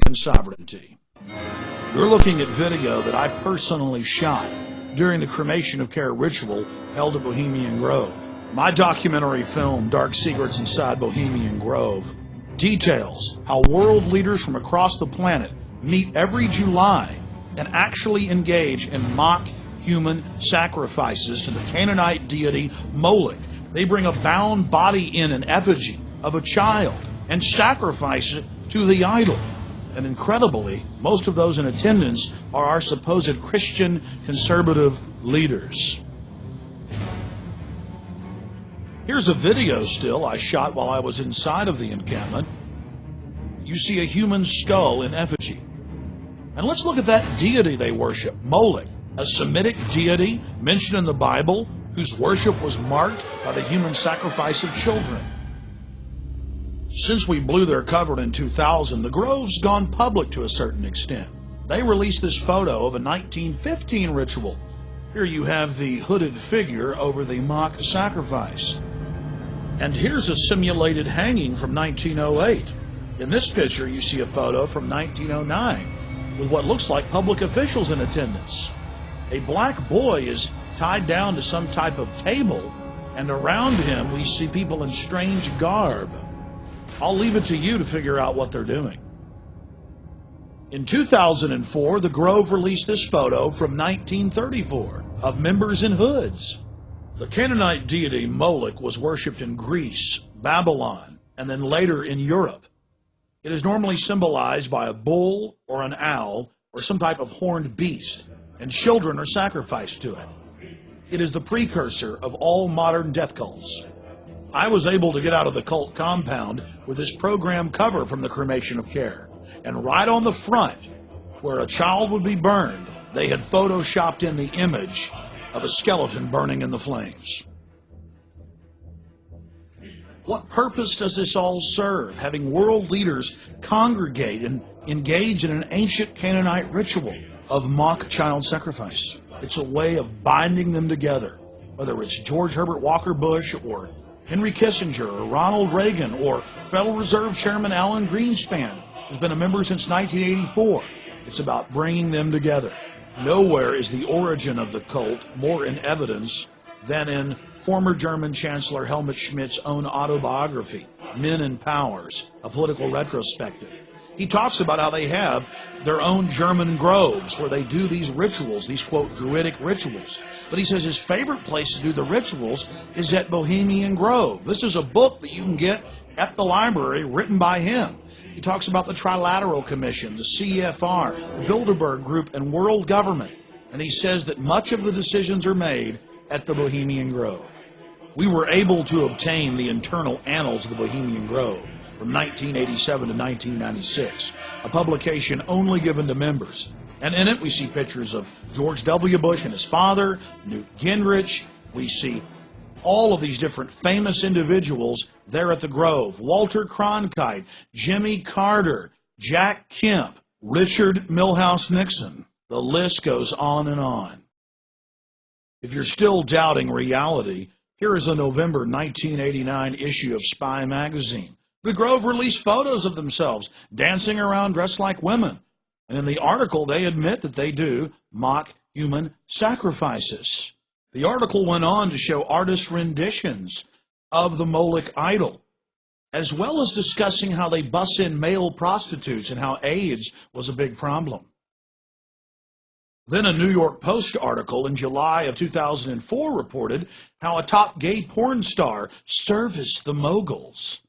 human sovereignty. You're looking at video that I personally shot during the cremation of care ritual held at Bohemian Grove. My documentary film, Dark Secrets Inside Bohemian Grove, details how world leaders from across the planet meet every July and actually engage in mock human sacrifices to the Canaanite deity Moloch. They bring a bound body in an effigy of a child and sacrifice it to the idol. And incredibly, most of those in attendance are our supposed Christian conservative leaders. Here's a video still I shot while I was inside of the encampment. You see a human skull in effigy. And let's look at that deity they worship, Moloch, a Semitic deity mentioned in the Bible whose worship was marked by the human sacrifice of children. Since we blew their cover in 2000, the Grove's gone public to a certain extent. They released this photo of a 1915 ritual. Here you have the hooded figure over the mock sacrifice. And here's a simulated hanging from 1908. In this picture, you see a photo from 1909 with what looks like public officials in attendance. A black boy is tied down to some type of table, and around him we see people in strange garb. I'll leave it to you to figure out what they're doing. In 2004, the Grove released this photo from 1934 of members in hoods. The Canaanite deity Moloch was worshipped in Greece, Babylon, and then later in Europe. It is normally symbolized by a bull or an owl or some type of horned beast, and children are sacrificed to it. It is the precursor of all modern death cults. I was able to get out of the cult compound with this program cover from the cremation of care. And right on the front, where a child would be burned, they had photoshopped in the image of a skeleton burning in the flames. What purpose does this all serve, having world leaders congregate and engage in an ancient Canaanite ritual of mock child sacrifice? It's a way of binding them together, whether it's George Herbert Walker Bush or Henry Kissinger or Ronald Reagan or Federal Reserve Chairman Alan Greenspan, who's been a member since 1984. It's about bringing them together. Nowhere is the origin of the cult more in evidence than in former German Chancellor Helmut Schmidt's own autobiography, Men and Powers, a political retrospective. He talks about how they have their own German groves where they do these rituals, these, quote, druidic rituals. But he says his favorite place to do the rituals is at Bohemian Grove. This is a book that you can get at the library written by him. He talks about the Trilateral Commission, the CFR, the Bilderberg Group, and world government. And he says that much of the decisions are made at the Bohemian Grove. We were able to obtain the internal annals of the Bohemian Grove from 1987 to 1996, a publication only given to members. And in it we see pictures of George W. Bush and his father, Newt Gingrich. We see all of these different famous individuals there at the Grove. Walter Cronkite, Jimmy Carter, Jack Kemp, Richard Milhouse Nixon. The list goes on and on. If you're still doubting reality, here is a November 1989 issue of Spy magazine. The Grove released photos of themselves dancing around dressed like women. And in the article, they admit that they do mock human sacrifices. The article went on to show artist renditions of the Moloch idol, as well as discussing how they bus in male prostitutes and how AIDS was a big problem. Then a New York Post article in July of 2004 reported how a top gay porn star serviced the moguls.